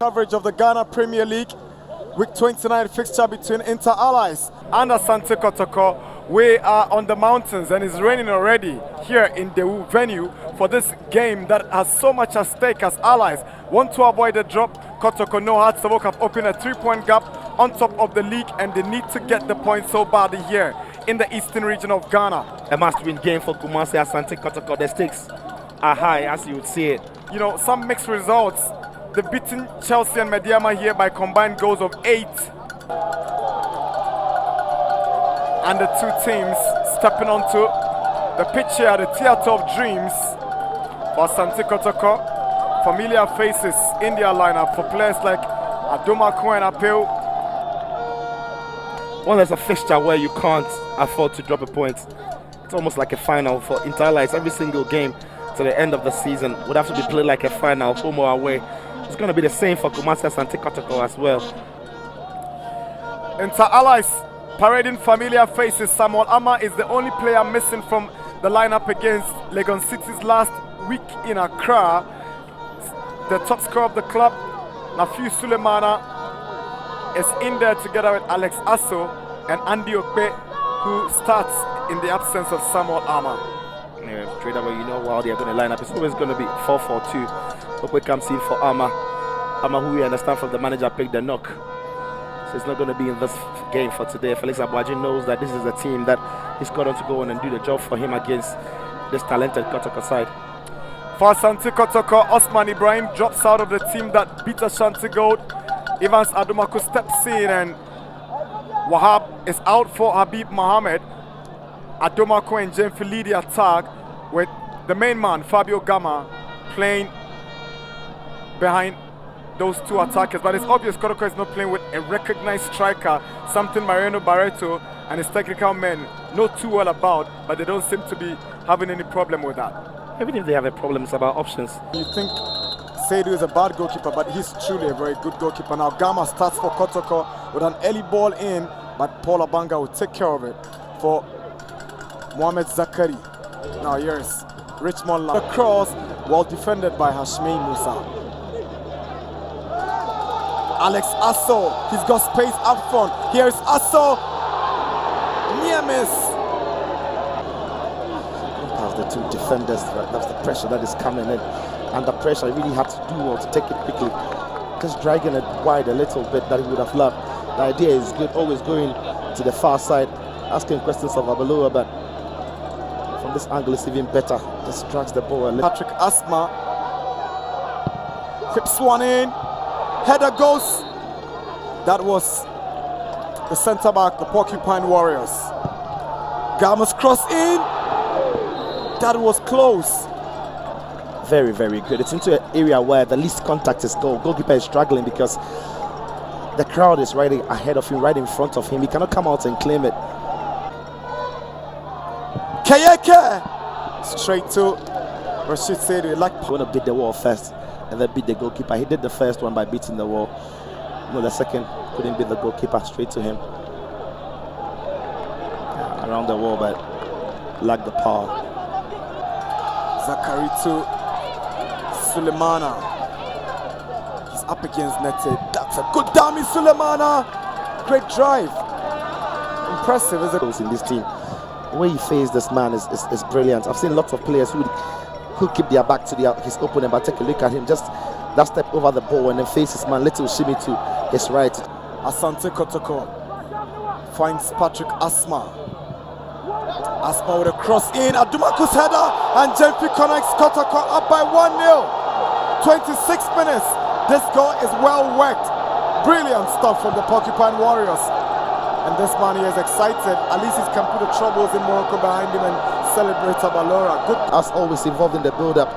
Coverage of the Ghana Premier League Week 29 fixture between Inter Allies and Asante Kotoko. We are on the mountains and it's raining already here in the venue for this game that has so much at stake as Allies want to avoid a drop. Kotoko know how to work up, open a 3-point gap on top of the league, and they need to get the point so badly here in the eastern region of Ghana. A must-win game for Kumasi Asante Kotoko. The stakes are high, as you would see it. You know, some mixed results. They've beaten Chelsea and Mediama here by combined goals of 8. And the two teams stepping onto the pitch here, the theatre of dreams for Asante Kotoko. Familiar faces in their lineup for players like Adomako and Apeu. Well, there's a fixture where you can't afford to drop a point. It's almost like a final for Inter Allies. Every single game to the end of the season would have to be played like a final, home or away. It's going to be the same for Kumasi Asante Kotoko as well. Inter Allies parading familiar faces. Samuel Ama is the only player missing from the lineup against Legon City's last week in Accra. The top scorer of the club, Nafiu Sulemana, is in there together with Alex Asso and Andy Okpe, who starts in the absence of Samuel Ama. Yeah, straight away, you know how they're going to line up. It's always going to be 4-4-2. Okpe comes in for Ama, who we understand from the manager, picked the knock. So it's not going to be in this game for today. Felix Abuaji knows that this is a team that he's got on to go on and do the job for him against this talented Kotoko side. For Asante Kotoko, Osman Ibrahim drops out of the team that beat Ashanti Gold. Evans Adomako steps in and Wahab is out for Habib Mohamed. Adomako and Jemfi lead the attack with the main man, Fabio Gama, playing behind those two attackers. But it's obvious Kotoko is not playing with a recognized striker, something Mariano Barreto and his technical men know too well about, but they don't seem to be having any problem with that. Even if they have a problem, it's about options. You think Seidu is a bad goalkeeper, but he's truly a very good goalkeeper. Now Gama starts for Kotoko with an early ball in, but Paul Abanga will take care of it for Mohamed Zakari. Now here's Richmond. The cross, well defended by Hashmi Musa. Alex Asso, he's got space up front. Here's Asso, near miss. The two defenders, that's the pressure that is coming in. Under pressure, he really had to do well to take it quickly. Just dragging it wide a little bit that he would have loved. The idea is good, always going to the far side, asking questions of Abaloa, but from this angle it's even better. Just drags the ball a little. Patrick Asma whips one in, header goes. That was the centre back, the Porcupine Warriors. Gama's cross in. That was close. Very, very good. It's into an area where the least contact is goal. Goalkeeper is struggling because the crowd is right ahead of him, right in front of him. He cannot come out and claim it. Kayeke! Straight to Rashid Seidu. Like He want to beat the wall first and then beat the goalkeeper. He did the first one by beating the wall. No, the second couldn't beat the goalkeeper, straight to him. Yeah, around the wall, but lacked the power. Zakari to Sulemana. He's up against netted. That's a good dummy, Sulemana. Great drive. Impressive, isn't it? In this team, the way he faced this man is brilliant. I've seen lots of players who keep their back to his opponent, but take a look at him, just that step over the ball and then face his man, little shimmy to his right. Asante Kotoko finds Patrick Asma. Asma with a cross in, Adumaku's header, and Jemfi connects. Kotoko up by 1-0. 26 minutes. This goal is well worked. Brilliant stuff from the Porcupine Warriors. And this man here is excited. At least he can put the troubles in Morocco behind him and celebrate Abalora. Good. As always involved in the build-up.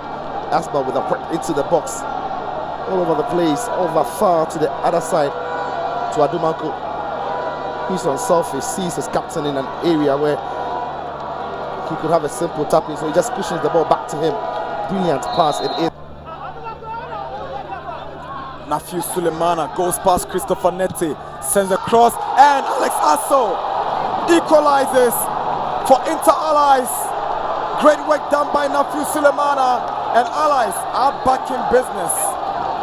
Asma with a into the box. All over the place, over far to the other side to Adumaku. He's unselfish, sees his captain in an area where he could have a simple tapping, so he just pushes the ball back to him. Brilliant pass it is. Nafiu Sulemana goes past Christopher Neti, sends a cross, and Alex Asso equalizes for Inter Allies. Great work done by Nafiu Sulemana, and Allies are back in business.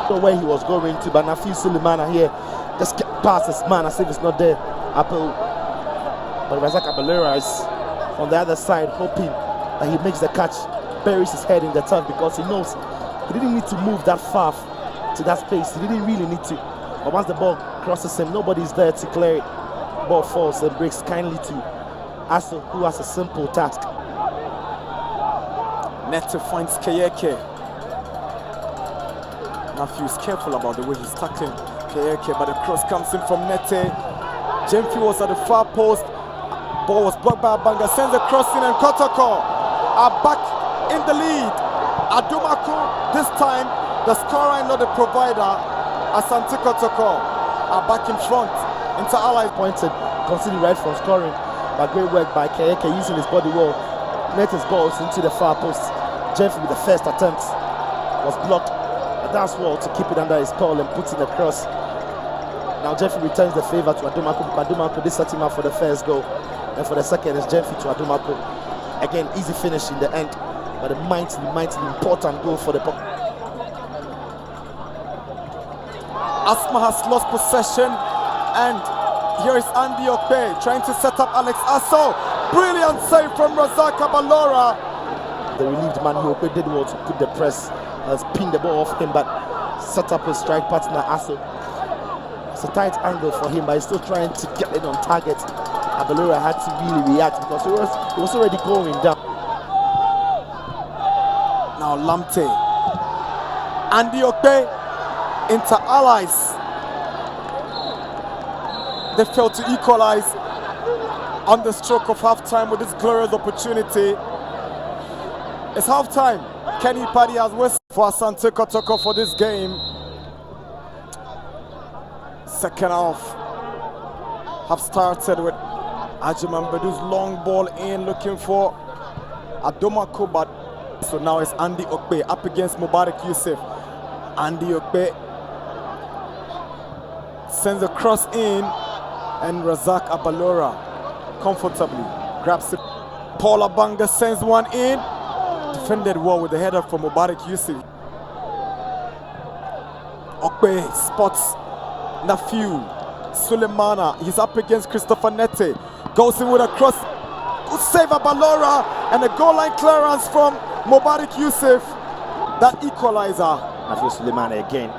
know where he was going to, but Nafi Sulemana here just kept past his man as if it's not there. Apple, but Razak Abalera is on the other side, hoping that he makes the catch, buries his head in the turf because he knows he didn't need to move that far to that space. He didn't really need to. But once the ball crosses him, nobody's there to clear it. Ball falls and breaks kindly to Aso, who has a simple task. Nete finds Keyeke. Matthew is careful about the way he's tackling Keyeke, but the cross comes in from Nete. Jemfi was at the far post. Ball was blocked by Abanga, sends the cross in, and Kotoko are back in the lead. Adumaku, this time the scorer and not the provider, Asante Kotoko, are back in front. Into Allies pointed, considered right from scoring, but great work by Keyeke using his body well. Nete's balls into the far post. Jemfi with the first attempt was blocked. But that's well to keep it under his call and puts in the cross. Now Jemfi returns the favor to Adumaku. Adumaku did set him up for the first goal. And for the second is Jemfi to Adumaku. Again, easy finish in the end, but a mighty important goal for the Pop. Asma has lost possession, and here is Andy Okpe trying to set up Alex Aso. Brilliant save from Razaka Balora. The relieved man Okpe did well to put the press, has pinned the ball off him, but set up his strike partner Aso. It's a tight angle for him, but he's still trying to get it on target. Abalora had to really react because it was already going down. Now Lamte. Andy Okpe into Allies. They failed to equalize on the stroke of half-time with this glorious opportunity. It's half-time. Kenny Paddy has whistled for Asante Kotoko for this game. Second half have started with Ajiman Bedu's long ball in, looking for Adomaku, but so now it's Andy Okpe up against Mubarak Yusuf. Andy Okpe sends a cross in, and Razak Abalora comfortably grabs it. Paul Abanga sends one in, defended well with the header from Mubarak Yusuf. Okpe spots Nafiu Sulemana. He's up against Christopher Nete. Goes in with a cross. Good save Abalora, and a goal line clearance from Mubarak Yusuf. That equalizer. Nafiu Sulemana again.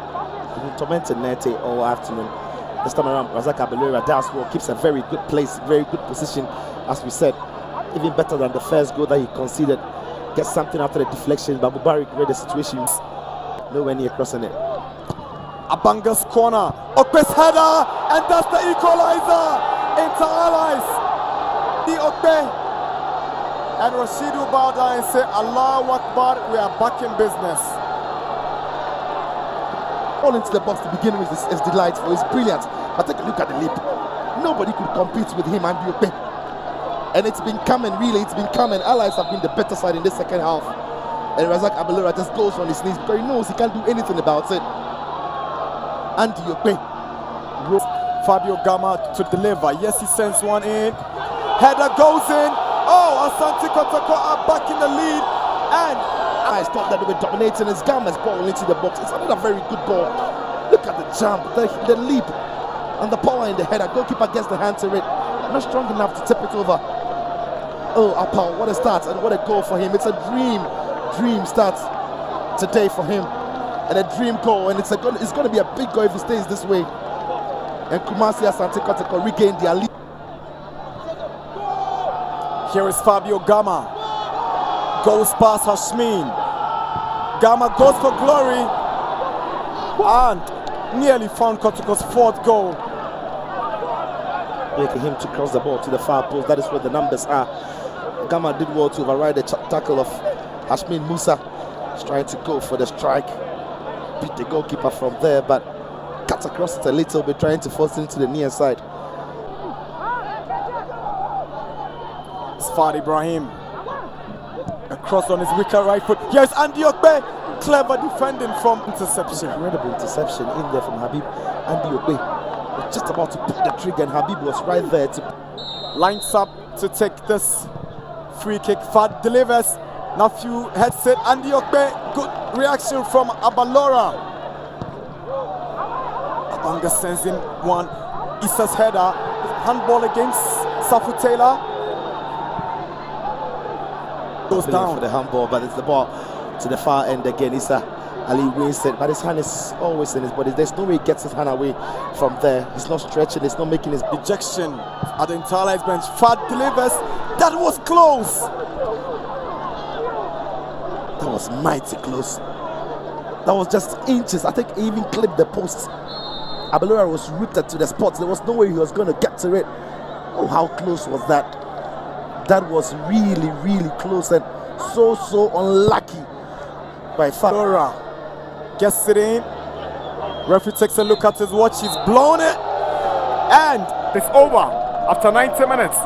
He's been tormenting Nete all afternoon. This time around, Razak Abalora does well, keeps a very good place, very good position, as we said. Even better than the first goal that he conceded. Gets something after the deflection, but Mubarak read the situation. Nowhere near crossing it. Abanga's corner. Okpe's header, and that's the equalizer into Allies. The Okpe and Rashidu bow down and say, Allahu Akbar, we are back in business. All into the box to begin with is delightful, it's brilliant. But take a look at the leap. Nobody could compete with him and Okpe. And it's been coming, really, it's been coming. Allies have been the better side in the second half. And Razak Abalora just goes on his knees because he knows he can't do anything about it. Andy Okpe. Fabio Gama to deliver. Yes, he sends one in. Header goes in. Oh, Asante Kotoko are back in the lead. And I thought that they were dominating his Gama's ball into the box. It's another very good ball. Look at the jump, the leap, and the power in the header. Goalkeeper gets the hand to it. Not strong enough to tip it over. Oh, Apal, what a start and what a goal for him. It's a dream start today for him. And a dream goal, and it's going to be a big goal if he stays this way. And Kumasi Asante Kotoko regained their lead. Here is Fabio Gama. Goes past Hashmin. Gama goes for glory and nearly found Kotoko's fourth goal. Making him to cross the ball to the far post. That is where the numbers are. Gama did well to override the tackle of Hashmin Musa. He's trying to go for the strike. Beat the goalkeeper from there, but cuts across it a little bit, trying to force it into the near side. It's Fad Ibrahim. A cross on his wicker right foot. Here's Andy Okpe. Clever defending from interception. Incredible interception in there from Habib. Andy Okpe was just about to pull the trigger, and Habib was right there to lines up to take this free kick. Fad delivers. Nafiu heads it. Andy Okpe. Good reaction from Abalora. Banga sends in one. Issa's header. Handball against Safu Taylor. Goes down for the handball, but it's the ball to the far end again. Issa Ali wins it, but his hand is always in his body. There's no way he gets his hand away from there. He's not stretching, he's not making his ejection at the entire bench. Fad delivers. That was close. That was mighty close. That was just inches. I think he even clipped the post. Abelora was rooted to the spot. There was no way he was going to get to it. Oh, how close was that? That was really, really close and so unlucky by far. Abelora gets it in. Referee takes a look at his watch. He's blown it. And it's over after 90 minutes.